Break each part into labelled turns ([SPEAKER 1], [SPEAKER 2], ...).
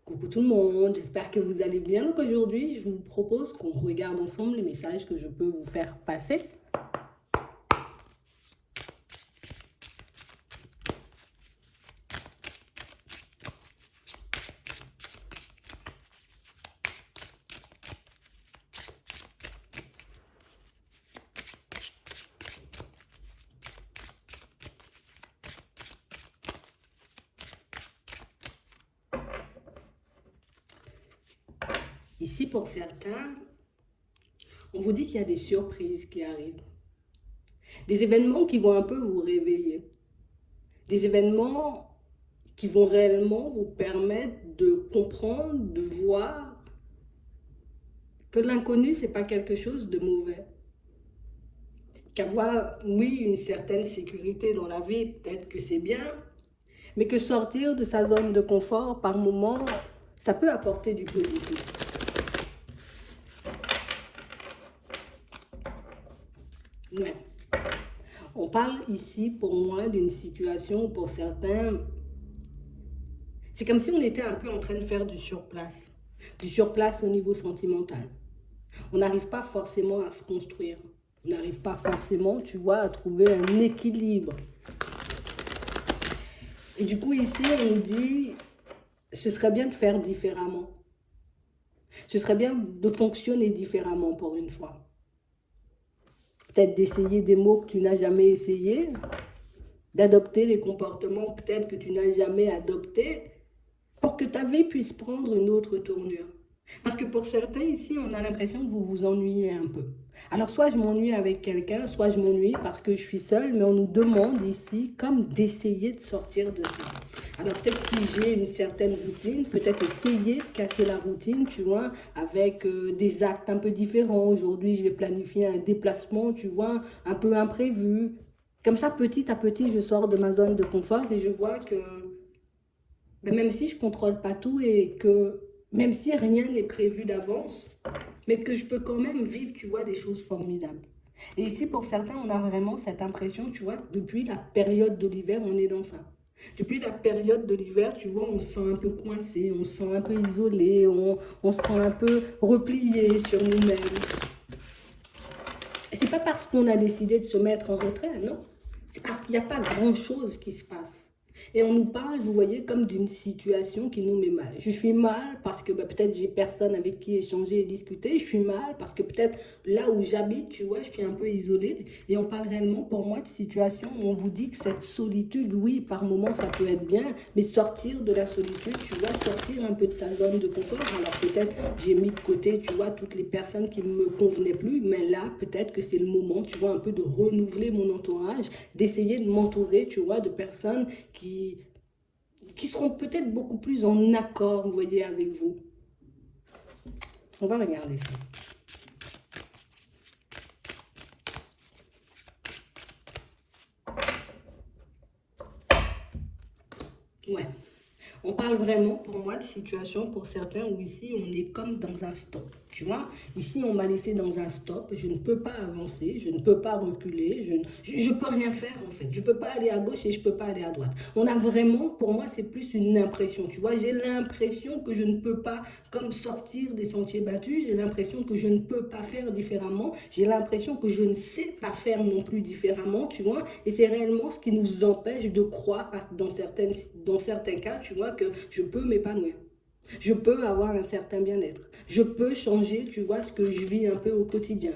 [SPEAKER 1] Coucou tout le monde, j'espère que vous allez bien. Donc aujourd'hui, je vous propose qu'on regarde ensemble les messages que je peux vous faire passer. Ici, pour certains, on vous dit qu'il y a des surprises qui arrivent. Des événements qui vont un peu vous réveiller. Des événements qui vont réellement vous permettre de comprendre, de voir que l'inconnu, ce n'est pas quelque chose de mauvais. Qu'avoir, oui, une certaine sécurité dans la vie, peut-être que c'est bien, mais que sortir de sa zone de confort, par moment, ça peut apporter du positif. Ouais. On parle ici, pour moi, d'une situation, pour certains, c'est comme si on était un peu en train de faire du surplace. Du surplace au niveau sentimental. On n'arrive pas forcément à se construire. On n'arrive pas forcément, tu vois, à trouver un équilibre. Et du coup, ici, on nous dit, ce serait bien de faire différemment. Ce serait bien de fonctionner différemment pour une fois. Peut-être d'essayer des mots que tu n'as jamais essayés, d'adopter des comportements peut-être que tu n'as jamais adoptés, pour que ta vie puisse prendre une autre tournure. Parce que pour certains ici, on a l'impression que vous vous ennuyez un peu. Alors soit je m'ennuie avec quelqu'un, soit je m'ennuie parce que je suis seule, mais on nous demande ici comme d'essayer de sortir de ça. Alors peut-être si j'ai une certaine routine, peut-être essayer de casser la routine, tu vois, avec des actes un peu différents. Aujourd'hui, je vais planifier un déplacement, tu vois, un peu imprévu. Comme ça, petit à petit, je sors de ma zone de confort et je vois que mais même si je ne contrôle pas tout et que même si rien n'est prévu d'avance, mais que je peux quand même vivre, tu vois, des choses formidables. Et ici, pour certains, on a vraiment cette impression, tu vois, depuis la période de l'hiver, on est dans ça. Depuis la période de l'hiver, tu vois, on se sent un peu coincé, on se sent un peu isolé, on se sent un peu replié sur nous-mêmes. Et c'est pas parce qu'on a décidé de se mettre en retrait, non. C'est parce qu'il n'y a pas grand-chose qui se passe. Et on nous parle, vous voyez, comme d'une situation qui nous met mal. Je suis mal parce que peut-être j'ai personne avec qui échanger et discuter. Je suis mal parce que peut-être là où j'habite, tu vois, je suis un peu isolée. Et on parle réellement pour moi de situation où on vous dit que cette solitude, oui, par moment ça peut être bien, mais sortir de la solitude, tu vois, sortir un peu de sa zone de confort. Alors peut-être j'ai mis de côté, tu vois, toutes les personnes qui ne me convenaient plus, mais là, peut-être que c'est le moment, tu vois, un peu de renouveler mon entourage, d'essayer de m'entourer, tu vois, de personnes qui seront peut-être beaucoup plus en accord, vous voyez, avec vous. On va regarder ça. Ouais. On parle vraiment, pour moi, de situation pour certains où ici, on est comme dans un stop. Tu vois, ici, on m'a laissé dans un stop. Je ne peux pas avancer, je ne peux pas reculer, je peux rien faire, en fait. Je ne peux pas aller à gauche et je ne peux pas aller à droite. On a vraiment, pour moi, c'est plus une impression. Tu vois, j'ai l'impression que je ne peux pas, comme sortir des sentiers battus. J'ai l'impression que je ne peux pas faire différemment. J'ai l'impression que je ne sais pas faire non plus différemment, tu vois. Et c'est réellement ce qui nous empêche de croire, dans certains cas, tu vois, que je peux m'épanouir. Je peux avoir un certain bien-être. Je peux changer, tu vois, ce que je vis un peu au quotidien.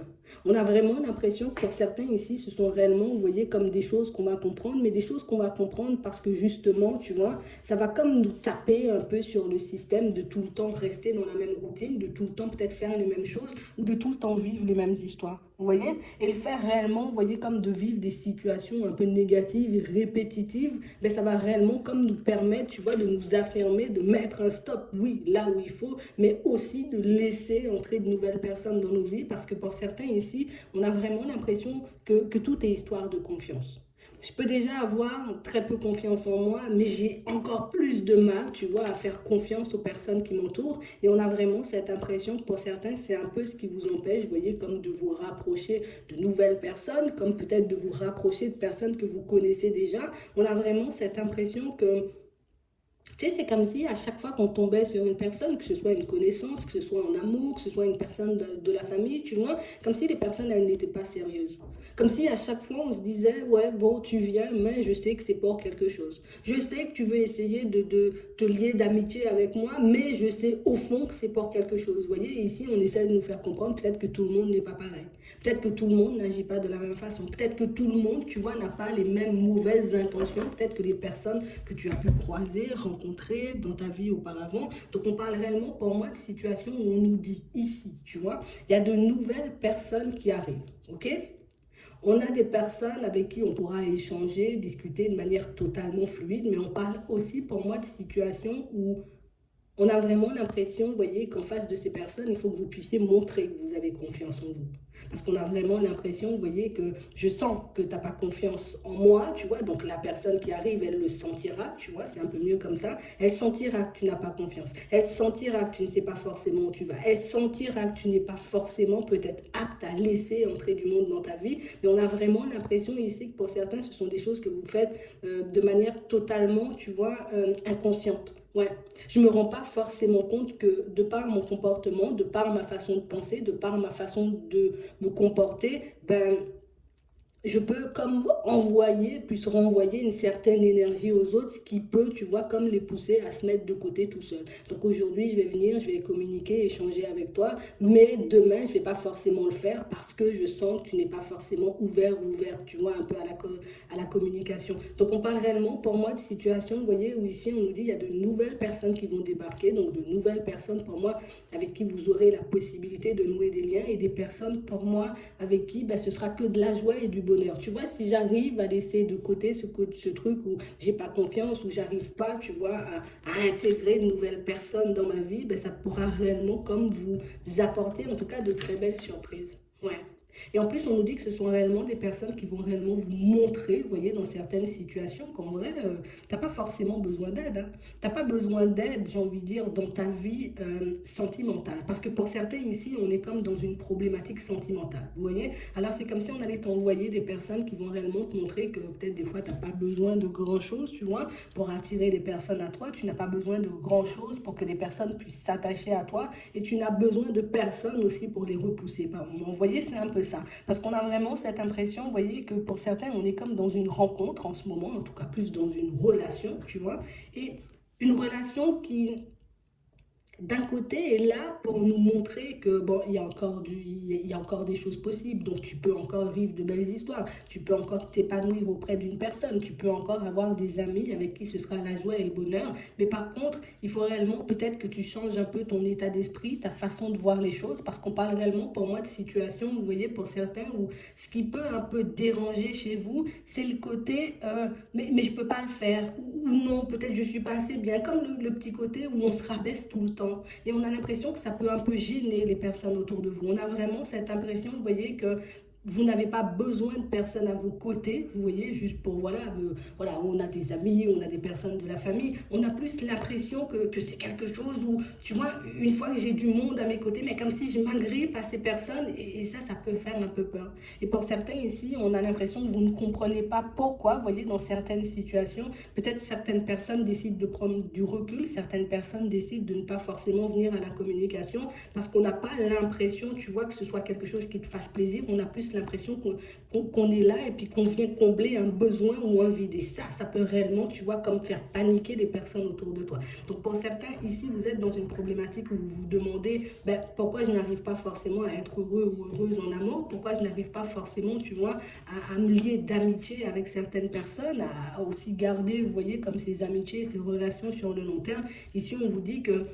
[SPEAKER 1] On a vraiment l'impression que pour certains ici, ce sont réellement, vous voyez, comme des choses qu'on va comprendre, mais des choses qu'on va comprendre parce que justement, tu vois, ça va comme nous taper un peu sur le système de tout le temps rester dans la même routine, de tout le temps peut-être faire les mêmes choses ou de tout le temps vivre les mêmes histoires. Vous voyez? Et le faire réellement, vous voyez, comme de vivre des situations un peu négatives et répétitives, mais ça va réellement comme nous permettre, tu vois, de nous affirmer, de mettre un stop, oui, là où il faut, mais aussi de laisser entrer de nouvelles personnes dans nos vies, parce que pour certains ici, on a vraiment l'impression que tout est histoire de confiance. Je peux déjà avoir très peu confiance en moi, mais j'ai encore plus de mal, tu vois, à faire confiance aux personnes qui m'entourent. Et on a vraiment cette impression que pour certains, c'est un peu ce qui vous empêche, vous voyez, comme de vous rapprocher de nouvelles personnes, comme peut-être de vous rapprocher de personnes que vous connaissez déjà. On a vraiment cette impression que Tu sais, c'est comme si à chaque fois qu'on tombait sur une personne, que ce soit une connaissance, que ce soit en amour, que ce soit une personne de la famille, tu vois, comme si les personnes, elles n'étaient pas sérieuses. Comme si à chaque fois, on se disait, ouais, bon, tu viens, mais je sais que c'est pour quelque chose. Je sais que tu veux essayer de te lier d'amitié avec moi, mais je sais au fond que c'est pour quelque chose. Vous voyez, ici, on essaie de nous faire comprendre peut-être que tout le monde n'est pas pareil. Peut-être que tout le monde n'agit pas de la même façon. Peut-être que tout le monde, tu vois, n'a pas les mêmes mauvaises intentions. Peut-être que les personnes que tu as pu croiser, rencontrer dans ta vie auparavant. Donc on parle réellement pour moi de situations où on nous dit ici, tu vois, il y a de nouvelles personnes qui arrivent, ok? On a des personnes avec qui on pourra échanger, discuter de manière totalement fluide, mais on parle aussi pour moi de situations où on a vraiment l'impression, vous voyez, qu'en face de ces personnes, il faut que vous puissiez montrer que vous avez confiance en vous. Parce qu'on a vraiment l'impression, vous voyez, que je sens que tu n'as pas confiance en moi, tu vois, donc la personne qui arrive, elle le sentira, tu vois, c'est un peu mieux comme ça. Elle sentira que tu n'as pas confiance. Elle sentira que tu ne sais pas forcément où tu vas. Elle sentira que tu n'es pas forcément peut-être apte à laisser entrer du monde dans ta vie. Mais on a vraiment l'impression ici que pour certains, ce sont des choses que vous faites de manière totalement, tu vois, inconsciente. Ouais, je ne me rends pas forcément compte que de par mon comportement, de par ma façon de penser, de par ma façon de me comporter, ben, je peux comme envoyer, puis renvoyer une certaine énergie aux autres, ce qui peut, tu vois, comme les pousser à se mettre de côté tout seul. Donc aujourd'hui, je vais venir, je vais communiquer, échanger avec toi, mais demain, je ne vais pas forcément le faire parce que je sens que tu n'es pas forcément ouvert ou ouverte, tu vois, un peu à la communication. Donc on parle réellement, pour moi, de situations, vous voyez, où ici, on nous dit, il y a de nouvelles personnes qui vont débarquer, donc de nouvelles personnes, pour moi, avec qui vous aurez la possibilité de nouer des liens, et des personnes, pour moi, avec qui ben, ce sera que de la joie et du bonheur. Tu vois, si j'arrive à laisser de côté ce truc où j'ai pas confiance, où j'arrive pas, tu vois, à intégrer de nouvelles personnes dans ma vie, ben, ça pourra réellement comme vous apporter en tout cas de très belles surprises. Ouais. Et en plus, on nous dit que ce sont réellement des personnes qui vont réellement vous montrer, vous voyez, dans certaines situations, qu'en vrai, tu n'as pas forcément besoin d'aide. Hein. Tu n'as pas besoin d'aide, j'ai envie de dire, dans ta vie sentimentale. Parce que pour certains ici, on est comme dans une problématique sentimentale. Vous voyez? Alors, c'est comme si on allait t'envoyer des personnes qui vont réellement te montrer que peut-être des fois, tu n'as pas besoin de grand-chose, tu vois, pour attirer des personnes à toi. Tu n'as pas besoin de grand-chose pour que des personnes puissent s'attacher à toi. Et tu n'as besoin de personne aussi pour les repousser par moment. Vous voyez, c'est un peu ça. Parce qu'on a vraiment cette impression, vous voyez, que pour certains, on est comme dans une rencontre en ce moment, en tout cas plus dans une relation, tu vois. Et une relation qui, d'un côté, est là pour nous montrer que bon, il y a encore des choses possibles. Donc, tu peux encore vivre de belles histoires. Tu peux encore t'épanouir auprès d'une personne. Tu peux encore avoir des amis avec qui ce sera la joie et le bonheur. Mais par contre, il faut réellement peut-être que tu changes un peu ton état d'esprit, ta façon de voir les choses, parce qu'on parle réellement pour moi de situations, vous voyez, pour certains, où ce qui peut un peu déranger chez vous, c'est le côté mais je peux pas le faire, ou non, peut-être je suis pas assez bien, comme le petit côté où on se rabaisse tout le temps. Et on a l'impression que ça peut un peu gêner les personnes autour de vous. On a vraiment cette impression, vous voyez, que vous n'avez pas besoin de personnes à vos côtés, vous voyez, juste pour, voilà, on a des amis, on a des personnes de la famille, on a plus l'impression que c'est quelque chose où, tu vois, une fois que j'ai du monde à mes côtés, mais comme si je m'agrippe à ces personnes, et ça peut faire un peu peur. Et pour certains ici, on a l'impression que vous ne comprenez pas pourquoi, vous voyez, dans certaines situations, peut-être certaines personnes décident de prendre du recul, certaines personnes décident de ne pas forcément venir à la communication, parce qu'on n'a pas l'impression, tu vois, que ce soit quelque chose qui te fasse plaisir, on a plus l'impression qu'on est là et puis qu'on vient combler un besoin ou un vide. Et ça peut réellement, tu vois, comme faire paniquer les personnes autour de toi. Donc pour certains, ici, vous êtes dans une problématique où vous vous demandez ben, pourquoi je n'arrive pas forcément à être heureux ou heureuse en amour, pourquoi je n'arrive pas forcément, tu vois, à me lier d'amitié avec certaines personnes, à aussi garder, vous voyez, comme ces amitiés, ces relations sur le long terme. Ici, on vous dit que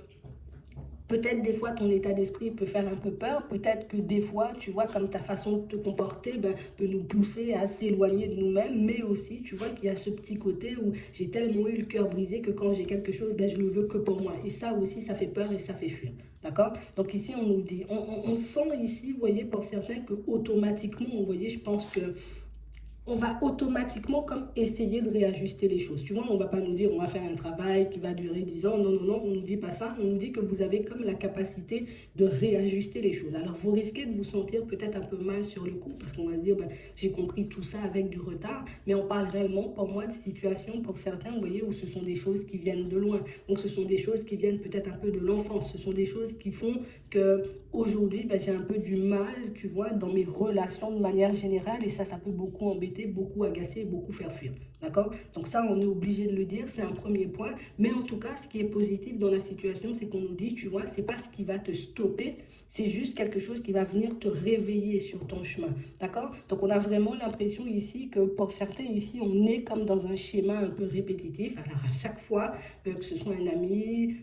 [SPEAKER 1] peut-être des fois ton état d'esprit peut faire un peu peur, peut-être que des fois, tu vois, comme ta façon de te comporter ben, peut nous pousser à s'éloigner de nous-mêmes, mais aussi, tu vois, qu'il y a ce petit côté où j'ai tellement eu le cœur brisé que quand j'ai quelque chose, ben, je le veux que pour moi. Et ça aussi, ça fait peur et ça fait fuir. D'accord? Donc ici, on nous dit, on sent ici, vous voyez, pour certains, que automatiquement, vous voyez, je pense que on va automatiquement comme essayer de réajuster les choses. Tu vois, on ne va pas nous dire on va faire un travail qui va durer 10 ans. Non, non, non, on ne nous dit pas ça. On nous dit que vous avez comme la capacité de réajuster les choses. Alors, vous risquez de vous sentir peut-être un peu mal sur le coup parce qu'on va se dire, ben, j'ai compris tout ça avec du retard. Mais on parle réellement, pour moi, de situations, pour certains, vous voyez, où ce sont des choses qui viennent de loin. Donc, ce sont des choses qui viennent peut-être un peu de l'enfance. Ce sont des choses qui font que aujourd'hui, ben, j'ai un peu du mal, tu vois, dans mes relations de manière générale. Et ça peut beaucoup embêter, beaucoup agacer, beaucoup faire fuir. D'accord? Donc ça, on est obligé de le dire, c'est un premier point. Mais en tout cas, ce qui est positif dans la situation, c'est qu'on nous dit, tu vois, c'est pas ce qui va te stopper, c'est juste quelque chose qui va venir te réveiller sur ton chemin. D'accord? Donc on a vraiment l'impression ici que pour certains ici, on est comme dans un schéma un peu répétitif. Alors à chaque fois, que ce soit un ami,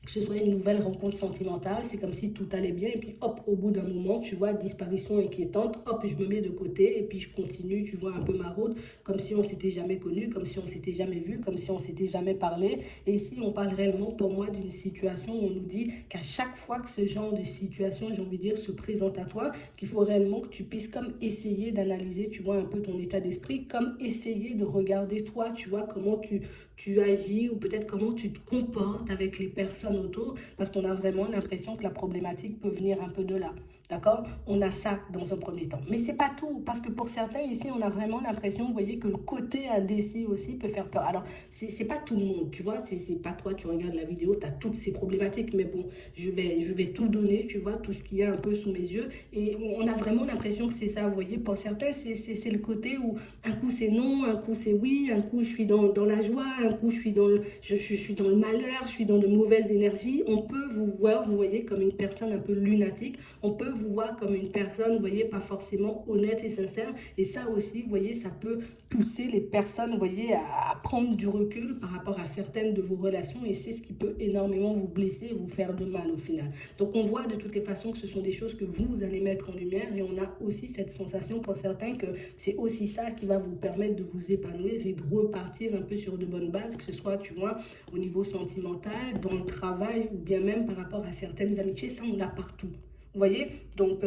[SPEAKER 1] que ce soit une nouvelle rencontre sentimentale, c'est comme si tout allait bien et puis hop, au bout d'un moment, tu vois, disparition inquiétante, hop, je me mets de côté et puis je continue, tu vois, un peu ma route, comme si on s'était jamais connu, comme si on s'était jamais vu, comme si on s'était jamais parlé. Et ici, on parle réellement pour moi d'une situation où on nous dit qu'à chaque fois que ce genre de situation, j'ai envie de dire, se présente à toi, qu'il faut réellement que tu puisses comme essayer d'analyser, tu vois, un peu ton état d'esprit, comme essayer de regarder toi, tu vois, comment tu agis ou peut-être comment tu te comportes avec les personnes autour parce qu'on a vraiment l'impression que la problématique peut venir un peu de là. D'accord? On a ça dans un premier temps. Mais c'est pas tout, parce que pour certains ici, on a vraiment l'impression, vous voyez, que le côté indécis aussi peut faire peur. Alors, c'est pas tout le monde, tu vois, c'est pas toi, tu regardes la vidéo, tu as toutes ces problématiques, mais bon, je vais tout donner, tu vois, tout ce qu'il y a un peu sous mes yeux. Et on a vraiment l'impression que c'est ça, vous voyez, pour certains, c'est le côté où un coup c'est non, un coup c'est oui, un coup je suis dans la joie, un coup je suis dans le malheur, je suis dans de mauvaises énergies. On peut vous voir, vous voyez, comme une personne un peu lunatique. On peut vous voir comme une personne, vous voyez, pas forcément honnête et sincère. Et ça aussi, vous voyez, ça peut pousser les personnes, vous voyez, à prendre du recul par rapport à certaines de vos relations. Et c'est ce qui peut énormément vous blesser et vous faire de mal au final. Donc on voit de toutes les façons que ce sont des choses que vous allez mettre en lumière. Et on a aussi cette sensation pour certains que c'est aussi ça qui va vous permettre de vous épanouir et de repartir un peu sur de bonnes bases, que ce soit, tu vois, au niveau sentimental, dans le travail ou bien même par rapport à certaines amitiés. Ça, on l'a partout. Vous voyez? Donc,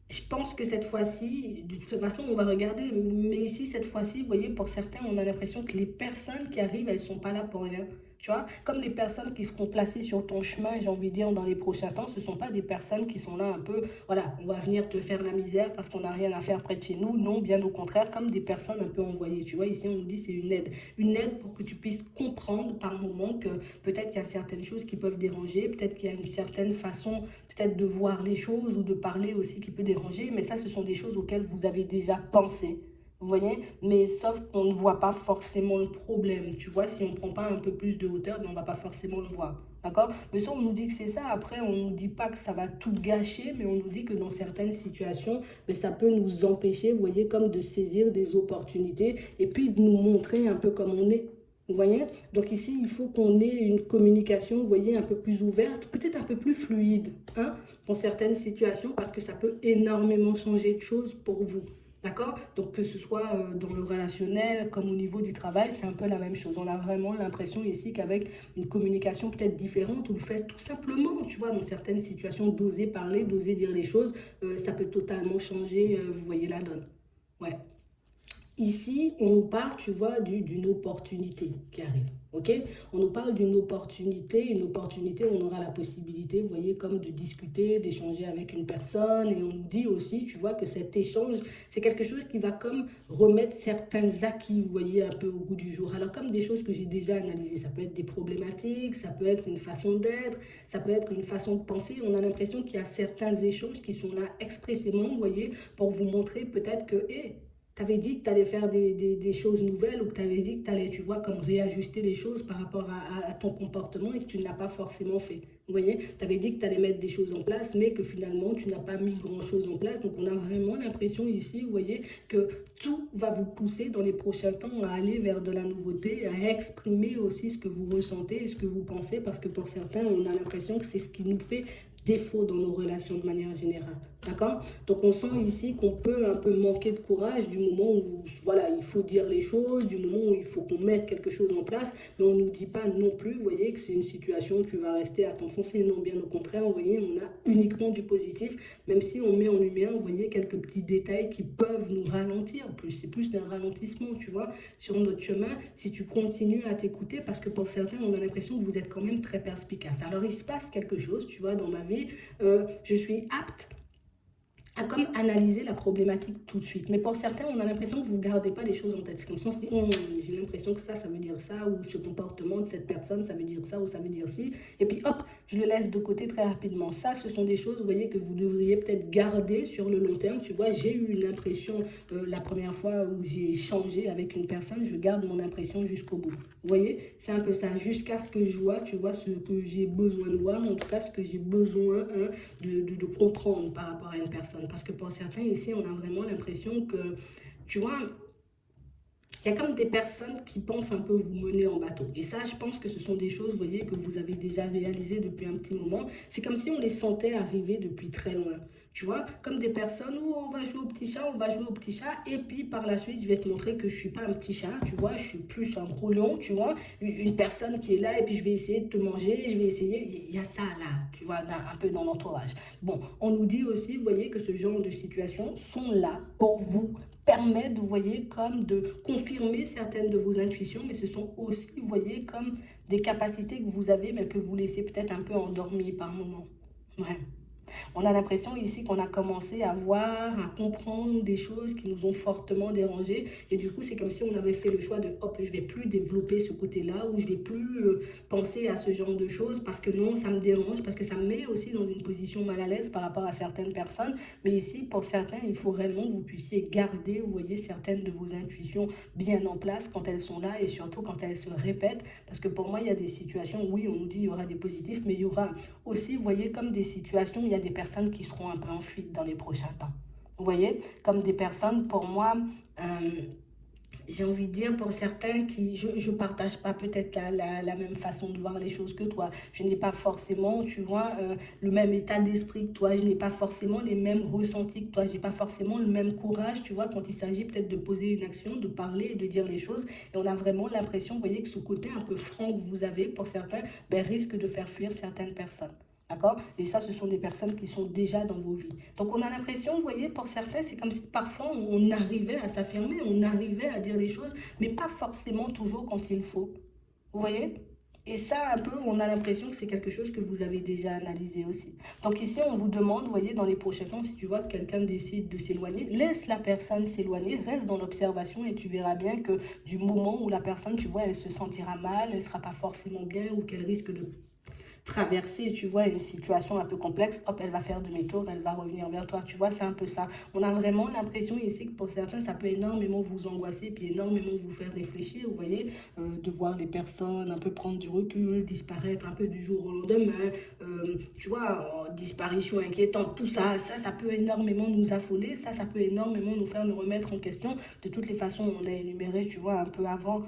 [SPEAKER 1] je pense que cette fois-ci, de toute façon, on va regarder. Mais ici, cette fois-ci, vous voyez, pour certains, on a l'impression que les personnes qui arrivent, elles ne sont pas là pour rien. Tu vois, comme les personnes qui seront placées sur ton chemin, j'ai envie de dire, dans les prochains temps, ce ne sont pas des personnes qui sont là un peu, voilà, on va venir te faire la misère parce qu'on n'a rien à faire près de chez nous. Non, bien au contraire, comme des personnes un peu envoyées. Tu vois, ici, on nous dit c'est une aide. Une aide pour que tu puisses comprendre par moment que peut-être il y a certaines choses qui peuvent déranger, peut-être qu'il y a une certaine façon peut-être de voir les choses ou de parler aussi qui peut déranger, mais ça, ce sont des choses auxquelles vous avez déjà pensé. Vous voyez? Mais sauf qu'on ne voit pas forcément le problème. Tu vois, si on ne prend pas un peu plus de hauteur, ben on ne va pas forcément le voir. D'accord? Mais ça, on nous dit que c'est ça. Après, on ne nous dit pas que ça va tout gâcher, mais on nous dit que dans certaines situations, ben, ça peut nous empêcher, vous voyez, comme de saisir des opportunités et puis de nous montrer un peu comme on est. Vous voyez? Donc ici, il faut qu'on ait une communication, vous voyez, un peu plus ouverte, peut-être un peu plus fluide, hein, dans certaines situations, parce que ça peut énormément changer de choses pour vous. D'accord? Donc que ce soit dans le relationnel comme au niveau du travail, c'est un peu la même chose. On a vraiment l'impression ici qu'avec une communication peut-être différente, ou le fait tout simplement, tu vois, dans certaines situations, d'oser parler, d'oser dire les choses, ça peut totalement changer, vous voyez, la donne. Ouais. Ici, on nous parle, tu vois, d'une opportunité qui arrive. Ok? On nous parle d'une opportunité, où on aura la possibilité, vous voyez, comme de discuter, d'échanger avec une personne. Et on nous dit aussi, tu vois, que cet échange, c'est quelque chose qui va comme remettre certains acquis, vous voyez, un peu au goût du jour. Alors, comme des choses que j'ai déjà analysées, ça peut être des problématiques, ça peut être une façon d'être, ça peut être une façon de penser. On a l'impression qu'il y a certains échanges qui sont là expressément, vous voyez, pour vous montrer peut-être que, hé, tu avais dit que tu allais faire des choses nouvelles ou que tu avais dit que tu allais, tu vois, comme réajuster les choses par rapport à ton comportement et que tu ne l'as pas forcément fait. Vous voyez, tu avais dit que tu allais mettre des choses en place, mais que finalement, tu n'as pas mis grand-chose en place. Donc, on a vraiment l'impression ici, vous voyez, que tout va vous pousser dans les prochains temps à aller vers de la nouveauté, à exprimer aussi ce que vous ressentez et ce que vous pensez, parce que pour certains, on a l'impression que c'est ce qui nous fait défaut dans nos relations de manière générale. D'accord? Donc on sent ici qu'on peut un peu manquer de courage du moment où voilà, il faut dire les choses, du moment où il faut qu'on mette quelque chose en place, mais on ne nous dit pas non plus, vous voyez, que c'est une situation où tu vas rester à t'enfoncer. Non, bien au contraire, vous voyez, on a uniquement du positif, même si on met en lumière, vous voyez, quelques petits détails qui peuvent nous ralentir. C'est plus d'un ralentissement, tu vois, sur notre chemin, si tu continues à t'écouter, parce que pour certains, on a l'impression que vous êtes quand même très perspicace. Alors il se passe quelque chose, tu vois, dans ma vie, je suis apte à comme analyser la problématique tout de suite. Mais pour certains, on a l'impression que vous ne gardez pas les choses en tête. C'est comme si on se dit, j'ai l'impression que ça veut dire ça, ou ce comportement de cette personne, ça veut dire ça, ou ça veut dire ci. Et puis hop, je le laisse de côté très rapidement. Ça, ce sont des choses, vous voyez, que vous devriez peut-être garder sur le long terme. Tu vois, j'ai eu une impression la première fois où j'ai échangé avec une personne, je garde mon impression jusqu'au bout. Vous voyez, c'est un peu ça, jusqu'à ce que je vois, tu vois, ce que j'ai besoin de voir, en tout cas ce que j'ai besoin de comprendre par rapport à une personne. Parce que pour certains, ici, on a vraiment l'impression que, tu vois, il y a comme des personnes qui pensent un peu vous mener en bateau. Et ça, je pense que ce sont des choses, vous voyez, que vous avez déjà réalisées depuis un petit moment. C'est comme si on les sentait arriver depuis très loin. Tu vois, comme des personnes où on va jouer au petit chat, on va jouer au petit chat, et puis par la suite, je vais te montrer que je ne suis pas un petit chat, tu vois, je suis plus un gros lion, tu vois, une personne qui est là, et puis je vais essayer de te manger, je vais essayer, il y a ça là, tu vois, un peu dans l'entourage. Bon, on nous dit aussi, vous voyez, que ce genre de situations sont là pour vous permettent, vous voyez, comme de confirmer certaines de vos intuitions, mais ce sont aussi, vous voyez, comme des capacités que vous avez, mais que vous laissez peut-être un peu endormies par moment. Ouais. On a l'impression ici qu'on a commencé à voir, à comprendre des choses qui nous ont fortement dérangés. Et du coup, c'est comme si on avait fait le choix de, hop, je ne vais plus développer ce côté-là, ou je ne vais plus penser à ce genre de choses, parce que non, ça me dérange, parce que ça me met aussi dans une position mal à l'aise par rapport à certaines personnes. Mais ici, pour certains, il faut réellement que vous puissiez garder, vous voyez, certaines de vos intuitions bien en place quand elles sont là, et surtout quand elles se répètent. Parce que pour moi, il y a des situations, oui, on nous dit qu'il y aura des positifs, mais il y aura aussi, vous voyez, comme des situations, il y a des personnes qui seront un peu en fuite dans les prochains temps. Vous voyez, comme des personnes, pour moi, j'ai envie de dire pour certains qui, je partage pas peut-être la même façon de voir les choses que toi. Je n'ai pas forcément, tu vois, le même état d'esprit que toi. Je n'ai pas forcément les mêmes ressentis que toi. J'ai pas forcément le même courage, tu vois, quand il s'agit peut-être de poser une action, de parler et de dire les choses. Et on a vraiment l'impression, vous voyez, que ce côté un peu franc que vous avez pour certains, ben, risque de faire fuir certaines personnes. D'accord? Et ça, ce sont des personnes qui sont déjà dans vos vies. Donc, on a l'impression, vous voyez, pour certains, c'est comme si parfois on arrivait à s'affirmer, on arrivait à dire les choses, mais pas forcément toujours quand il faut. Vous voyez? Et ça, un peu, on a l'impression que c'est quelque chose que vous avez déjà analysé aussi. Donc ici, on vous demande, vous voyez, dans les prochains temps, si tu vois que quelqu'un décide de s'éloigner, laisse la personne s'éloigner, reste dans l'observation et tu verras bien que du moment où la personne, tu vois, elle se sentira mal, elle ne sera pas forcément bien ou qu'elle risque de traverser, tu vois, une situation un peu complexe, hop, elle va faire demi-tour, elle va revenir vers toi, tu vois, c'est un peu ça. On a vraiment l'impression ici que pour certains, ça peut énormément vous angoisser, puis énormément vous faire réfléchir, vous voyez, de voir les personnes un peu prendre du recul, disparaître un peu du jour au lendemain, tu vois, disparition inquiétante, tout ça, ça peut énormément nous affoler, ça peut énormément nous faire nous remettre en question. De toutes les façons, on a énuméré, tu vois, un peu avant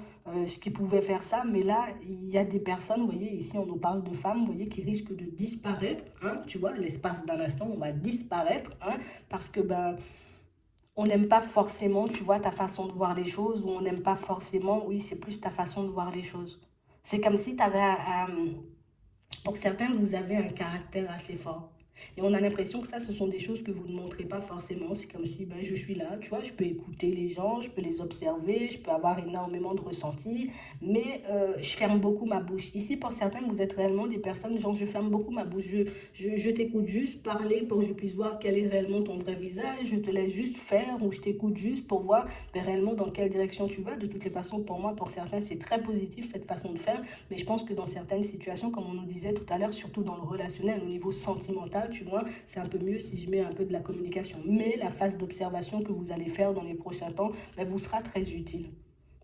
[SPEAKER 1] ce qui pouvait faire ça, mais là, il y a des personnes, vous voyez, ici on nous parle de femmes, vous voyez, qui risquent de disparaître, hein, tu vois, l'espace d'un instant, on va disparaître, hein, parce que, ben, on n'aime pas forcément, tu vois, ta façon de voir les choses, ou on n'aime pas forcément, oui, c'est plus ta façon de voir les choses. C'est comme si tu avais pour certains, vous avez un caractère assez fort. Et on a l'impression que ça, ce sont des choses que vous ne montrez pas forcément. C'est comme si ben, je suis là, tu vois, je peux écouter les gens, je peux les observer, je peux avoir énormément de ressentis, mais je ferme beaucoup ma bouche. Ici, pour certains, vous êtes réellement des personnes, genre, je ferme beaucoup ma bouche. Je t'écoute juste parler pour que je puisse voir quel est réellement ton vrai visage. Je te laisse juste faire ou je t'écoute juste pour voir ben, réellement dans quelle direction tu vas. De toutes les façons, pour moi, pour certains, c'est très positif cette façon de faire. Mais je pense que dans certaines situations, comme on nous disait tout à l'heure, surtout dans le relationnel, au niveau sentimental, tu vois, c'est un peu mieux si je mets un peu de la communication. Mais la phase d'observation que vous allez faire dans les prochains temps, ben, vous sera très utile.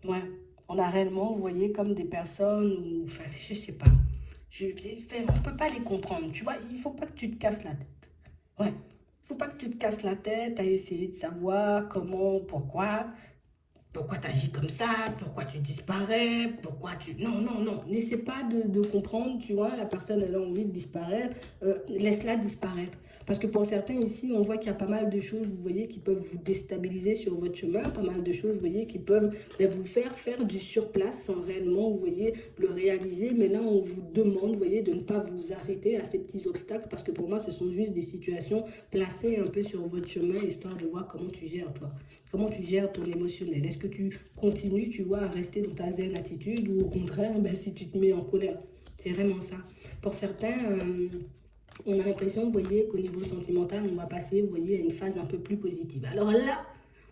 [SPEAKER 1] Ouais. On a réellement, vous voyez, comme des personnes où, enfin, je sais pas, enfin, on peut pas les comprendre. Tu vois, il faut pas que tu te casses la tête. Ouais. Il faut pas que tu te casses la tête à essayer de savoir comment, pourquoi. pourquoi tu agis comme ça, pourquoi tu disparais, pourquoi tu... Non, non, non, n'essaie pas de comprendre, tu vois, la personne, elle a envie de disparaître, laisse-la disparaître. Parce que pour certains ici, on voit qu'il y a pas mal de choses, vous voyez, qui peuvent vous déstabiliser sur votre chemin, pas mal de choses, vous voyez, qui peuvent vous faire du surplace sans réellement, vous voyez, le réaliser. Mais là, on vous demande, vous voyez, de ne pas vous arrêter à ces petits obstacles, parce que pour moi, ce sont juste des situations placées un peu sur votre chemin, histoire de voir comment tu gères, toi. Comment tu gères ton émotionnel? Est-ce que tu continues, tu vois, à rester dans ta zen attitude ou au contraire, ben, si tu te mets en colère? C'est vraiment ça. Pour certains, on a l'impression, vous voyez, qu'au niveau sentimental, on va passer, vous voyez, à une phase un peu plus positive. Alors là,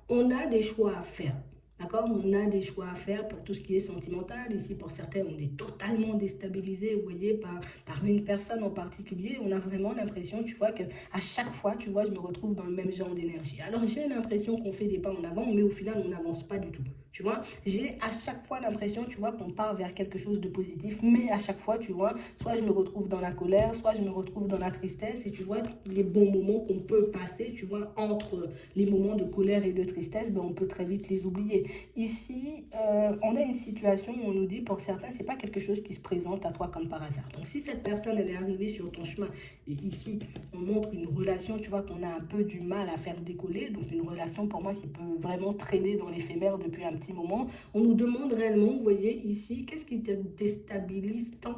[SPEAKER 1] on a des choix à faire. D'accord? On a des choix à faire pour tout ce qui est sentimental. Ici, pour certains, on est totalement déstabilisé, vous voyez, par une personne en particulier. On a vraiment l'impression, tu vois, qu'à chaque fois, tu vois, je me retrouve dans le même genre d'énergie. Alors, j'ai l'impression qu'on fait des pas en avant, mais au final, on n'avance pas du tout. Tu vois, j'ai à chaque fois l'impression, tu vois, qu'on part vers quelque chose de positif, mais à chaque fois, tu vois, soit je me retrouve dans la colère, soit je me retrouve dans la tristesse, et tu vois, les bons moments qu'on peut passer, tu vois, entre les moments de colère et de tristesse, ben, on peut très vite les oublier. Ici, on a une situation où on nous dit, pour certains, c'est pas quelque chose qui se présente à toi comme par hasard. Donc, si cette personne, elle est arrivée sur ton chemin, et ici, on montre une relation, tu vois, qu'on a un peu du mal à faire décoller, donc une relation pour moi qui peut vraiment traîner dans l'éphémère depuis un petit moment, on nous demande réellement, vous voyez, ici, qu'est-ce qui te déstabilise tant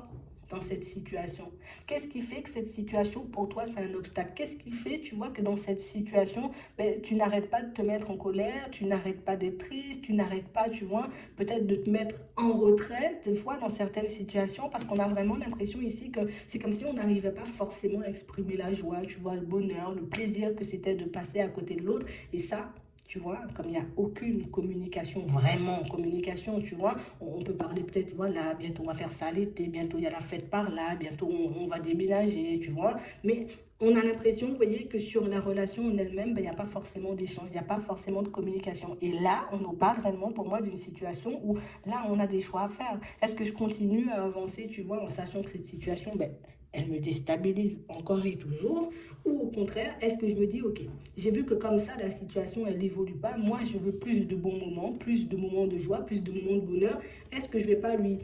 [SPEAKER 1] dans cette situation? Qu'est-ce qui fait que cette situation, pour toi, c'est un obstacle? Qu'est-ce qui fait, tu vois, que dans cette situation, ben, tu n'arrêtes pas de te mettre en colère, tu n'arrêtes pas d'être triste, tu n'arrêtes pas, tu vois, peut-être de te mettre en retrait, des fois, dans certaines situations, parce qu'on a vraiment l'impression ici que c'est comme si on n'arrivait pas forcément à exprimer la joie, tu vois, le bonheur, le plaisir que c'était de passer à côté de l'autre. Et ça, tu vois, comme il n'y a aucune communication, vraiment communication, tu vois, on peut parler peut-être, voilà, bientôt on va faire ça l'été, bientôt il y a la fête par là, bientôt on va déménager, tu vois, mais on a l'impression, vous voyez, que sur la relation en elle-même, ben, il n'y a pas forcément d'échange, il n'y a pas forcément de communication. Et là, on nous parle réellement, pour moi, d'une situation où là, on a des choix à faire. Est-ce que je continue à avancer, tu vois, en sachant que cette situation, ben, elle me déstabilise encore et toujours, ou au contraire, est-ce que je me dis, ok, j'ai vu que comme ça, la situation, elle n'évolue pas, moi, je veux plus de bons moments, plus de moments de joie, plus de moments de bonheur, est-ce que je ne vais pas lui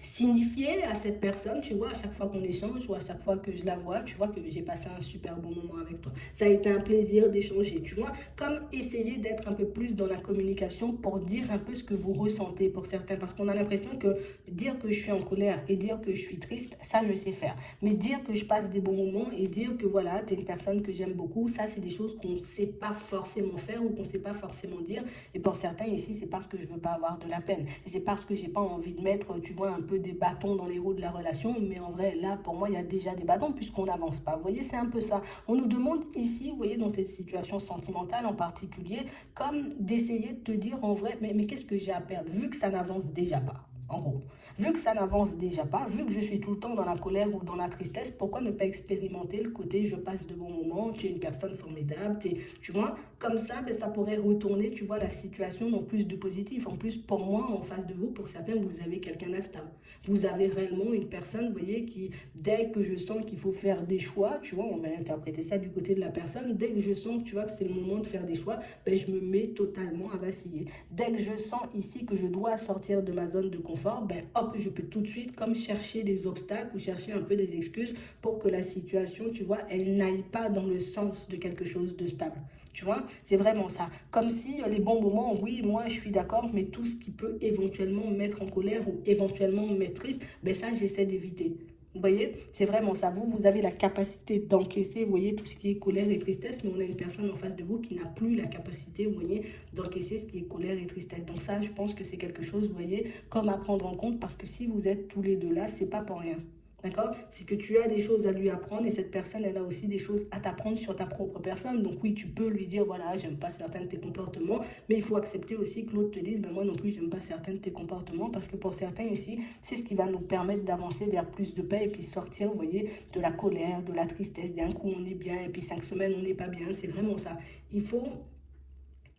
[SPEAKER 1] signifier à cette personne, tu vois, à chaque fois qu'on échange ou à chaque fois que je la vois, tu vois que j'ai passé un super bon moment avec toi. Ça a été un plaisir d'échanger, tu vois, comme essayer d'être un peu plus dans la communication pour dire un peu ce que vous ressentez pour certains, parce qu'on a l'impression que dire que je suis en colère et dire que je suis triste, ça je sais faire. Mais dire que je passe des bons moments et dire que voilà, tu es une personne que j'aime beaucoup, ça c'est des choses qu'on ne sait pas forcément faire ou qu'on ne sait pas forcément dire. Et pour certains ici, c'est parce que je ne veux pas avoir de la peine. Et c'est parce que j'ai pas envie de mettre, tu vois, un peu des bâtons dans les roues de la relation. Mais en vrai, là, pour moi, il y a déjà des bâtons puisqu'on n'avance pas. Vous voyez, c'est un peu ça. On nous demande ici, vous voyez, dans cette situation sentimentale en particulier, comme d'essayer de te dire en vrai, mais qu'est-ce que j'ai à perdre vu que ça n'avance déjà pas? En gros, vu que ça n'avance déjà pas, vu que je suis tout le temps dans la colère ou dans la tristesse, pourquoi ne pas expérimenter le côté je passe de bons moments, tu es une personne formidable, tu vois, comme ça, ben, ça pourrait retourner, tu vois, la situation dans plus de positif. En plus, pour moi, en face de vous, pour certains, vous avez quelqu'un d'instable. Vous avez réellement une personne, vous voyez, qui, dès que je sens qu'il faut faire des choix, tu vois, on va interpréter ça du côté de la personne, dès que je sens que, tu vois, que c'est le moment de faire des choix, ben, je me mets totalement à vaciller. Dès que je sens ici que je dois sortir de ma zone de confort, ben, hop, je peux tout de suite comme chercher des obstacles ou chercher un peu des excuses pour que la situation, tu vois, elle n'aille pas dans le sens de quelque chose de stable. Tu vois, c'est vraiment ça. Comme si les bons moments, oui, moi je suis d'accord, mais tout ce qui peut éventuellement me mettre en colère ou éventuellement me mettre triste, ben ça j'essaie d'éviter. Vous voyez, c'est vraiment ça. Vous avez la capacité d'encaisser, vous voyez, tout ce qui est colère et tristesse, mais on a une personne en face de vous qui n'a plus la capacité, vous voyez, d'encaisser ce qui est colère et tristesse. Donc ça, je pense que c'est quelque chose, vous voyez, comme à prendre en compte, parce que si vous êtes tous les deux là, c'est pas pour rien. D'accord? C'est que tu as des choses à lui apprendre et cette personne, elle a aussi des choses à t'apprendre sur ta propre personne. Donc oui, tu peux lui dire, voilà, j'aime pas certains de tes comportements, mais il faut accepter aussi que l'autre te dise, ben moi non plus, j'aime pas certains de tes comportements parce que pour certains ici, c'est ce qui va nous permettre d'avancer vers plus de paix et puis sortir, vous voyez, de la colère, de la tristesse. D'un coup, on est bien et puis 5 semaines, on n'est pas bien. C'est vraiment ça. Il faut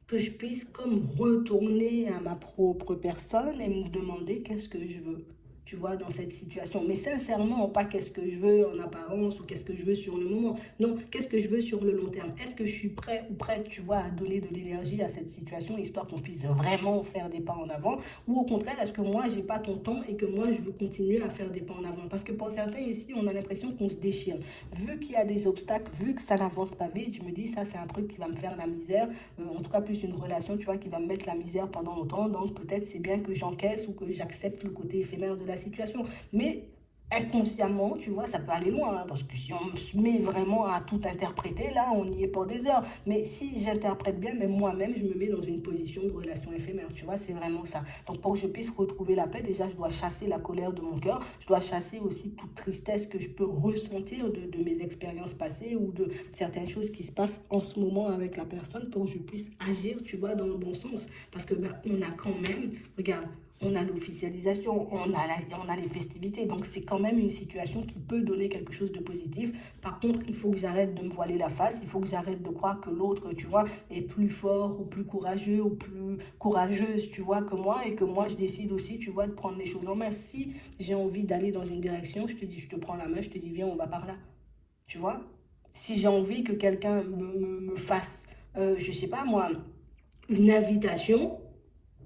[SPEAKER 1] que je puisse comme retourner à ma propre personne et me demander qu'est-ce que je veux. tu vois, dans cette situation. Mais sincèrement, pas qu'est-ce que je veux en apparence ou qu'est-ce que je veux sur le moment. Non, qu'est-ce que je veux sur le long terme. Est-ce que je suis prêt ou prête, tu vois, à donner de l'énergie à cette situation, histoire qu'on puisse vraiment faire des pas en avant. Ou au contraire, est-ce que moi, j'ai pas ton temps et que moi, je veux continuer à faire des pas en avant. Parce que pour certains ici, on a l'impression qu'on se déchire. Vu qu'il y a des obstacles, vu que ça n'avance pas vite, je me dis, ça, c'est un truc qui va me faire la misère. En tout cas, plus une relation, tu vois, qui va me mettre la misère pendant longtemps. Donc, peut-être c'est bien que j'encaisse ou que j'accepte le côté éphémère de la situation. Mais inconsciemment, tu vois, ça peut aller loin, hein, parce que si on se met vraiment à tout interpréter, là, on y est pour des heures. Mais si j'interprète bien, même moi-même, je me mets dans une position de relation éphémère, tu vois, c'est vraiment ça. Donc, pour que je puisse retrouver la paix, déjà, je dois chasser la colère de mon cœur, je dois chasser aussi toute tristesse que je peux ressentir de mes expériences passées ou de certaines choses qui se passent en ce moment avec la personne pour que je puisse agir, tu vois, dans le bon sens. Parce que, ben, on a quand même, regarde, on a l'officialisation, on a les festivités. Donc, c'est quand même une situation qui peut donner quelque chose de positif. Par contre, il faut que j'arrête de me voiler la face. Il faut que j'arrête de croire que l'autre, tu vois, est plus fort ou plus courageux ou plus courageuse, tu vois, que moi. Et que moi, je décide aussi, tu vois, de prendre les choses en main. Si j'ai envie d'aller dans une direction, je te dis, je te prends la main, je te dis, viens, on va par là. Tu vois? Si j'ai envie que quelqu'un me fasse, je sais pas moi, une invitation,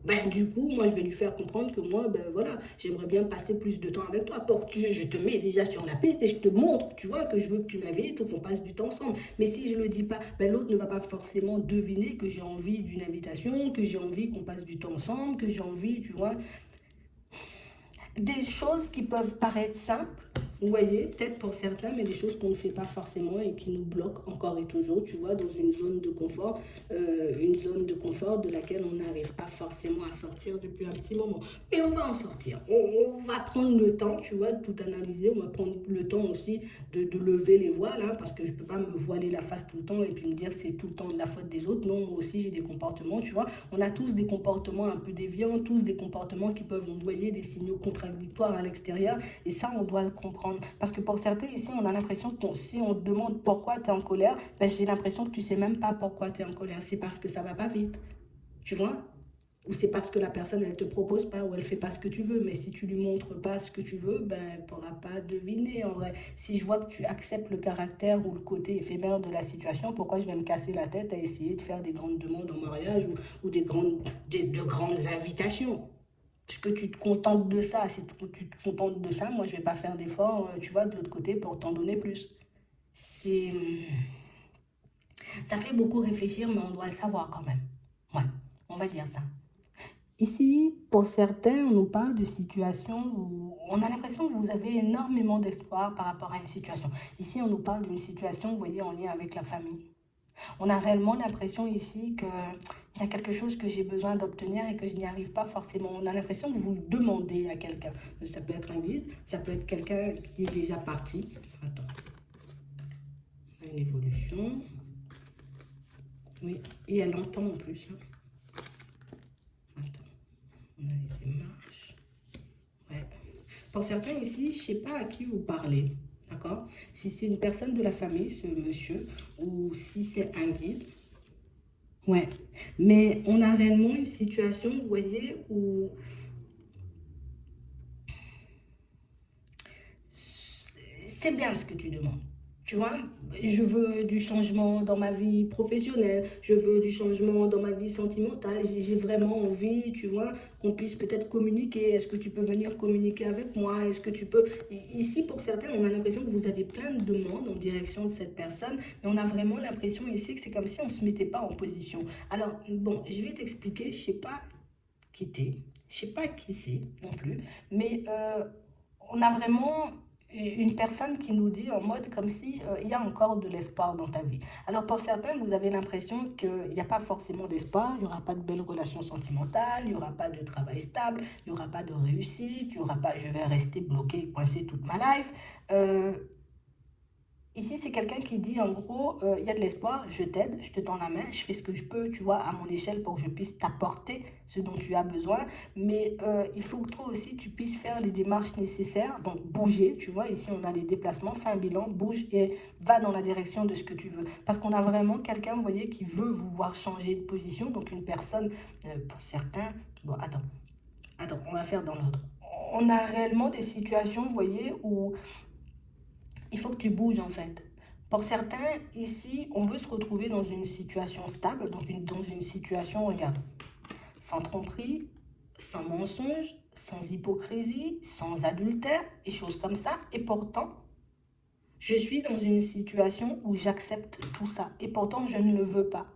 [SPEAKER 1] ben, du coup, moi, je vais lui faire comprendre que moi, ben voilà, j'aimerais bien passer plus de temps avec toi. Pour que je te mets déjà sur la piste et je te montre, tu vois, que je veux que tu m'invites ou qu'on passe du temps ensemble. Mais si je ne le dis pas, ben l'autre ne va pas forcément deviner que j'ai envie d'une invitation, que j'ai envie qu'on passe du temps ensemble, que j'ai envie, tu vois, des choses qui peuvent paraître simples, vous voyez, peut-être pour certains, mais des choses qu'on ne fait pas forcément et qui nous bloquent encore et toujours, tu vois, dans une zone de confort de laquelle on n'arrive pas forcément à sortir depuis un petit moment. Mais on va en sortir. On va prendre le temps, tu vois, de tout analyser. On va prendre le temps aussi de lever les voiles, hein, parce que je ne peux pas me voiler la face tout le temps et puis me dire que c'est tout le temps de la faute des autres. Non, moi aussi, j'ai des comportements, tu vois. On a tous des comportements un peu déviants, tous des comportements qui peuvent envoyer des signaux contradictoires à l'extérieur. Et ça, on doit le comprendre. Parce que pour certains, ici, on a l'impression que si on te demande pourquoi tu es en colère, ben, j'ai l'impression que tu ne sais même pas pourquoi tu es en colère. C'est parce que ça ne va pas vite. Tu vois? Ou c'est parce que la personne, elle ne te propose pas ou elle ne fait pas ce que tu veux. Mais si tu lui montres pas ce que tu veux, ben, elle ne pourra pas deviner en vrai. Si je vois que tu acceptes le caractère ou le côté éphémère de la situation, pourquoi je vais me casser la tête à essayer de faire des grandes demandes en mariage ou de grandes invitations? Parce que tu te contentes de ça. Si tu te contentes de ça, moi, je ne vais pas faire d'efforts, tu vois, de l'autre côté pour t'en donner plus. C'est... Ça fait beaucoup réfléchir, mais on doit le savoir quand même. Ouais, on va dire ça. Ici, pour certains, on nous parle de situations où on a l'impression que vous avez énormément d'espoir par rapport à une situation. Ici, on nous parle d'une situation, vous voyez, en lien avec la famille. On a réellement l'impression ici qu'il y a quelque chose que j'ai besoin d'obtenir et que je n'y arrive pas forcément. On a l'impression que vous le demandez à quelqu'un. Ça peut être un guide, ça peut être quelqu'un qui est déjà parti. Attends, une évolution. Oui, et elle entend en plus, hein. Attends, on a les démarches. Ouais. Pour certains ici, je ne sais pas à qui vous parlez, d'accord? Si c'est une personne de la famille, ce monsieur, ou si c'est un guide. Ouais, mais on a réellement une situation, vous voyez, où c'est bien ce que tu demandes. Tu vois, je veux du changement dans ma vie professionnelle, je veux du changement dans ma vie sentimentale, j'ai vraiment envie, tu vois, qu'on puisse peut-être communiquer. Est-ce que tu peux venir communiquer avec moi? Est-ce que tu peux... Ici, pour certains, on a l'impression que vous avez plein de demandes en direction de cette personne, mais on a vraiment l'impression ici que c'est comme si on ne se mettait pas en position. Alors, bon, je vais t'expliquer, je ne sais pas qui t'es, je ne sais pas qui c'est non plus, mais on a vraiment une personne qui nous dit en mode comme si il y a encore de l'espoir dans ta vie. Alors pour certains, vous avez l'impression qu'il n'y a pas forcément d'espoir, il n'y aura pas de belles relations sentimentales, il n'y aura pas de travail stable, il n'y aura pas de réussite, il n'y aura pas je vais rester bloqué, coincé toute ma life. Ici, c'est quelqu'un qui dit en gros, il y a de l'espoir, je t'aide, je te tends la main, je fais ce que je peux, tu vois, à mon échelle pour que je puisse t'apporter ce dont tu as besoin. Mais il faut que toi aussi, tu puisses faire les démarches nécessaires, donc bouger, tu vois. Ici, on a les déplacements, fais un bilan, bouge et va dans la direction de ce que tu veux. Parce qu'on a vraiment quelqu'un, vous voyez, qui veut vous voir changer de position. Donc une personne, pour certains, bon, attends, on va faire dans l'ordre. on a réellement des situations, vous voyez, où il faut que tu bouges en fait. Pour certains, ici, on veut se retrouver dans une situation stable, donc dans une situation, regarde, sans tromperie, sans mensonge, sans hypocrisie, sans adultère, et choses comme ça. Et pourtant, je suis dans une situation où j'accepte tout ça. Et pourtant, je ne le veux pas.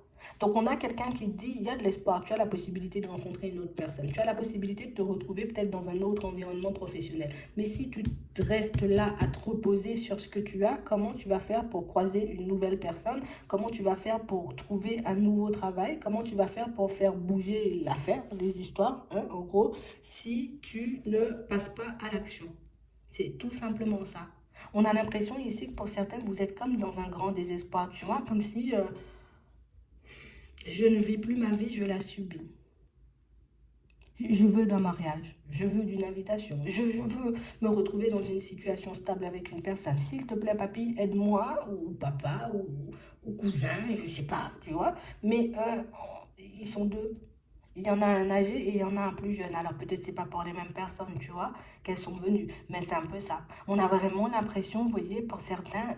[SPEAKER 1] Donc, on a quelqu'un qui dit, il y a de l'espoir, tu as la possibilité de rencontrer une autre personne. Tu as la possibilité de te retrouver peut-être dans un autre environnement professionnel. Mais si tu restes là à te reposer sur ce que tu as, comment tu vas faire pour croiser une nouvelle personne? Comment tu vas faire pour trouver un nouveau travail? Comment tu vas faire pour faire bouger l'affaire, les histoires, hein, en gros, si tu ne passes pas à l'action? C'est tout simplement ça. On a l'impression ici que pour certains, vous êtes comme dans un grand désespoir, tu vois, comme si je ne vis plus ma vie, je la subis. Je veux d'un mariage, je veux d'une invitation, je veux me retrouver dans une situation stable avec une personne. S'il te plaît, papy, aide-moi, ou papa, ou cousin, je sais pas, tu vois. Mais ils sont deux. Il y en a un âgé et il y en a un plus jeune. Alors peut-être c'est pas pour les mêmes personnes, tu vois, qu'elles sont venues. Mais c'est un peu ça. On a vraiment l'impression, vous voyez, pour certains,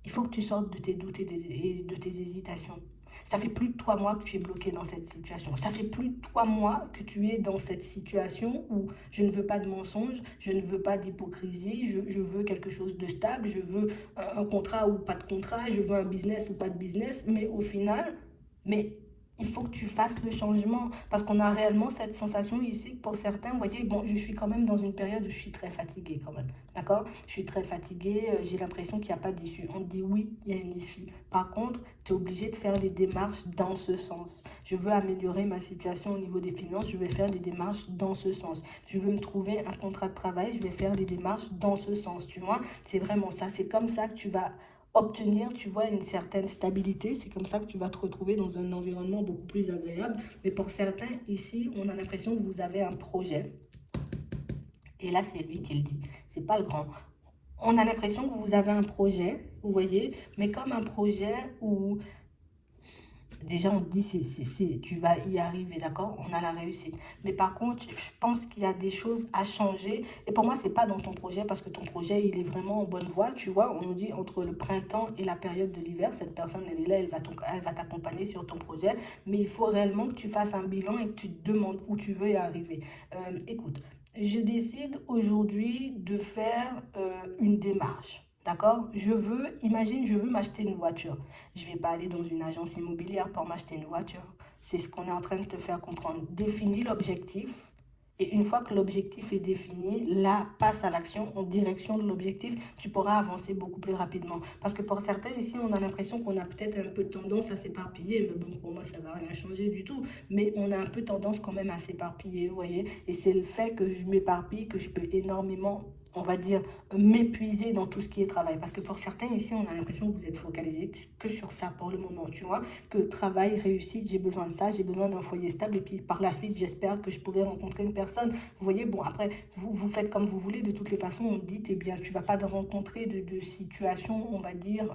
[SPEAKER 1] il faut que tu sortes de tes doutes et de tes hésitations. Ça fait plus de 3 mois que tu es bloqué dans cette situation. Ça fait plus de 3 mois que tu es dans cette situation où je ne veux pas de mensonges, je ne veux pas d'hypocrisie, je veux quelque chose de stable, je veux un contrat ou pas de contrat, je veux un business ou pas de business. Mais au final, mais il faut que tu fasses le changement parce qu'on a réellement cette sensation ici que pour certains, vous voyez, bon, je suis quand même dans une période où je suis très fatiguée quand même, d'accord? Je suis très fatiguée, j'ai l'impression qu'il n'y a pas d'issue. On te dit oui, il y a une issue. Par contre, tu es obligé de faire des démarches dans ce sens. Je veux améliorer ma situation au niveau des finances, je vais faire des démarches dans ce sens. Je veux me trouver un contrat de travail, je vais faire des démarches dans ce sens, tu vois? C'est vraiment ça, c'est comme ça que tu vas obtenir, tu vois, une certaine stabilité. C'est comme ça que tu vas te retrouver dans un environnement beaucoup plus agréable. Mais pour certains, ici, on a l'impression que vous avez un projet. Et là, c'est lui qui le dit. C'est pas le grand. On a l'impression que vous avez un projet, vous voyez, mais comme un projet où déjà, on te dit, tu vas y arriver, d'accord? On a la réussite. Mais par contre, je pense qu'il y a des choses à changer. Et pour moi, c'est pas dans ton projet, parce que ton projet, il est vraiment en bonne voie. Tu vois, on nous dit entre le printemps et la période de l'hiver, cette personne, elle est là, elle va t'accompagner sur ton projet. Mais il faut réellement que tu fasses un bilan et que tu te demandes où tu veux y arriver. Écoute, je décide aujourd'hui de faire une démarche. D'accord? Imagine, je veux m'acheter une voiture. Je ne vais pas aller dans une agence immobilière pour m'acheter une voiture. C'est ce qu'on est en train de te faire comprendre. Définis l'objectif. Et une fois que l'objectif est défini, là, passe à l'action en direction de l'objectif. Tu pourras avancer beaucoup plus rapidement. Parce que pour certains, ici, on a l'impression qu'on a peut-être un peu tendance à s'éparpiller. Mais bon, pour moi, ça ne va rien changer du tout. Mais on a un peu tendance quand même à s'éparpiller, vous voyez. Et c'est le fait que je m'éparpille que je peux énormément, on va dire, m'épuiser dans tout ce qui est travail. Parce que pour certains ici, on a l'impression que vous êtes focalisé que sur ça pour le moment, tu vois. Que travail, réussite, j'ai besoin de ça, j'ai besoin d'un foyer stable. Et puis par la suite, j'espère que je pourrai rencontrer une personne. Vous voyez, bon, après, vous faites comme vous voulez. De toutes les façons, on dit, eh bien, tu vas pas rencontrer de situations, on va dire,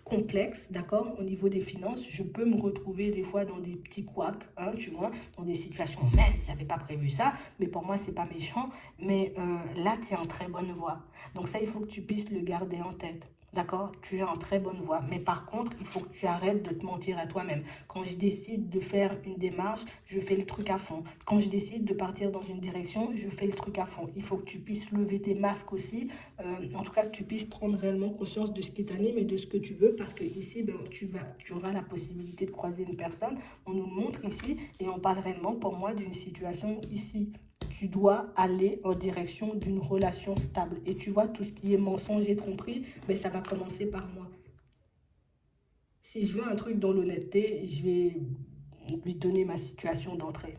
[SPEAKER 1] complexes, d'accord, au niveau des finances. Je peux me retrouver des fois dans des petits couacs, hein, tu vois, dans des situations, mince, j'avais pas prévu ça. Mais pour moi, c'est pas méchant. Mais là, tu es en très bonne voie. Donc ça, il faut que tu puisses le garder en tête. D'accord? Tu es en très bonne voie. Mais par contre, il faut que tu arrêtes de te mentir à toi-même. Quand je décide de faire une démarche, je fais le truc à fond. Quand je décide de partir dans une direction, je fais le truc à fond. Il faut que tu puisses lever tes masques aussi. En tout cas, que tu puisses prendre réellement conscience de ce qui t'anime et de ce que tu veux. Parce que ici, ben, tu auras la possibilité de croiser une personne. On nous montre ici et on parle réellement pour moi d'une situation ici. Tu dois aller en direction d'une relation stable. Et tu vois, tout ce qui est mensonge et tromperie, ben, ça va commencer par moi. Si je veux un truc dans l'honnêteté, je vais lui donner ma situation d'entrée.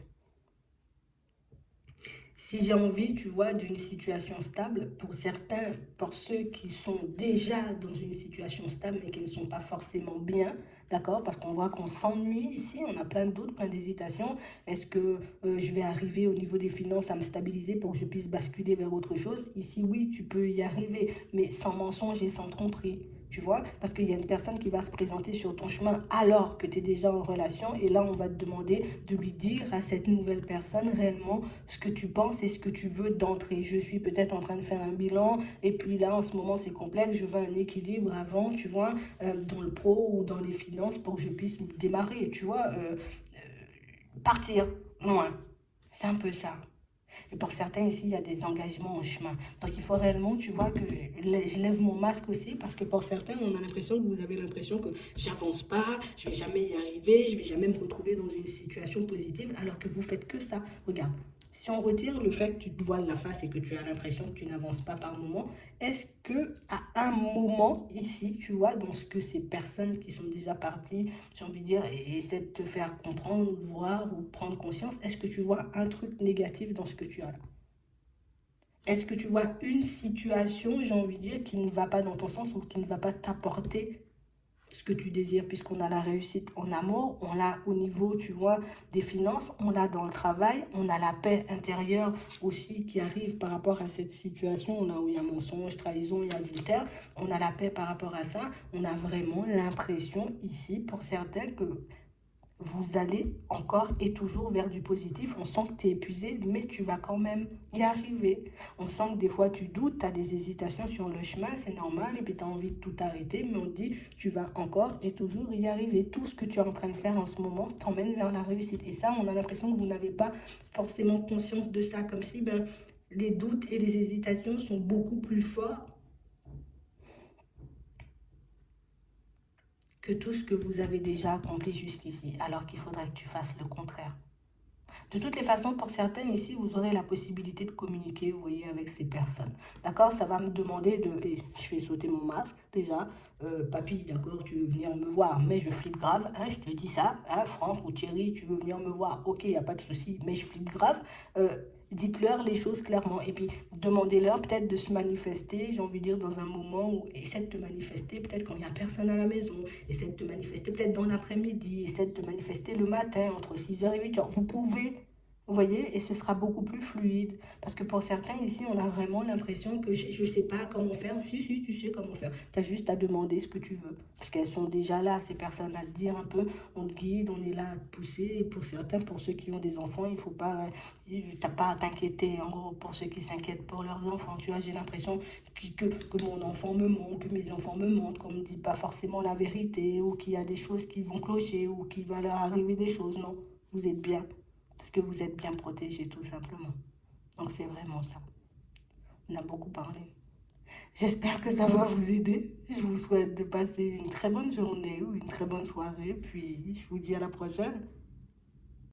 [SPEAKER 1] Si j'ai envie, tu vois, d'une situation stable, pour certains, pour ceux qui sont déjà dans une situation stable, mais qui ne sont pas forcément bien, d'accord? Parce qu'on voit qu'on s'ennuie ici, on a plein de doutes, plein d'hésitations. Est-ce que je vais arriver au niveau des finances à me stabiliser pour que je puisse basculer vers autre chose? Ici, oui, tu peux y arriver, mais sans mensonge et sans tromperie. tu vois, parce qu'il y a une personne qui va se présenter sur ton chemin alors que tu es déjà en relation, et là, on va te demander de lui dire à cette nouvelle personne réellement ce que tu penses et ce que tu veux d'entrée. Je suis peut-être en train de faire un bilan, et puis là, en ce moment, c'est complexe, je veux un équilibre avant, tu vois, dans le pro ou dans les finances pour que je puisse démarrer, tu vois, partir loin. C'est un peu ça. Et pour certains ici, il y a des engagements en chemin. Donc il faut réellement, tu vois, que je lève mon masque aussi, parce que pour certains, on a l'impression que vous avez l'impression que j'avance pas, je vais jamais y arriver, je vais jamais me retrouver dans une situation positive, alors que vous faites que ça. Regarde, si on retire le fait que tu te voiles la face et que tu as l'impression que tu n'avances pas par moment, est-ce que à un moment ici, tu vois, dans ce que ces personnes qui sont déjà parties, j'ai envie de dire, essaient de te faire comprendre, voir ou prendre conscience, est-ce que tu vois un truc négatif dans ce que tu as là? Est-ce que tu vois une situation, j'ai envie de dire, qui ne va pas dans ton sens ou qui ne va pas t'apporter ce que tu désires, puisqu'on a la réussite en amour, on l'a au niveau, tu vois, des finances, on l'a dans le travail, on a la paix intérieure aussi qui arrive par rapport à cette situation, là où il y a mensonge, trahison, il y a adultère, on a la paix par rapport à ça, on a vraiment l'impression ici, pour certains, que vous allez encore et toujours vers du positif. On sent que tu es épuisé, mais tu vas quand même y arriver. On sent que des fois tu doutes, tu as des hésitations sur le chemin, c'est normal, et puis tu as envie de tout arrêter, mais on te dit tu vas encore et toujours y arriver. Tout ce que tu es en train de faire en ce moment t'emmène vers la réussite. Et ça, on a l'impression que vous n'avez pas forcément conscience de ça, comme si les doutes et les hésitations sont beaucoup plus forts que tout ce que vous avez déjà accompli jusqu'ici, alors qu'il faudrait que tu fasses le contraire. De toutes les façons, pour certains ici, vous aurez la possibilité de communiquer, vous voyez, avec ces personnes. D'accord? Ça va me demander de... Et je fais sauter mon masque, déjà. Papy, d'accord, tu veux venir me voir, mais je flippe grave, hein, je te dis ça. Hein, Franck ou Thierry, tu veux venir me voir, ok, il n'y a pas de souci, mais je flippe grave. Dites-leur les choses clairement. Et puis, demandez-leur peut-être de se manifester, j'ai envie de dire, dans un moment où... Essaie de te manifester peut-être quand il n'y a personne à la maison. Essaie de te manifester peut-être dans l'après-midi. Essaie de te manifester le matin, entre 6h et 8h. Vous pouvez, vous voyez, et ce sera beaucoup plus fluide. Parce que pour certains ici, on a vraiment l'impression que je ne sais pas comment faire. Si, tu sais comment faire. Tu as juste à demander ce que tu veux. Parce qu'elles sont déjà là, ces personnes, à te dire un peu, on te guide, on est là à te pousser. Et pour certains, pour ceux qui ont des enfants, il faut pas, t'as pas à t'inquiéter. En gros, pour ceux qui s'inquiètent pour leurs enfants, tu vois, j'ai l'impression que mon enfant me ment, que mes enfants me mentent, qu'on ne me dit pas forcément la vérité, ou qu'il y a des choses qui vont clocher, ou qu'il va leur arriver des choses. Non, vous êtes bien. Parce que vous êtes bien protégés, tout simplement. Donc c'est vraiment ça. On a beaucoup parlé. J'espère que ça va vous aider. Je vous souhaite de passer une très bonne journée ou une très bonne soirée. Puis je vous dis à la prochaine.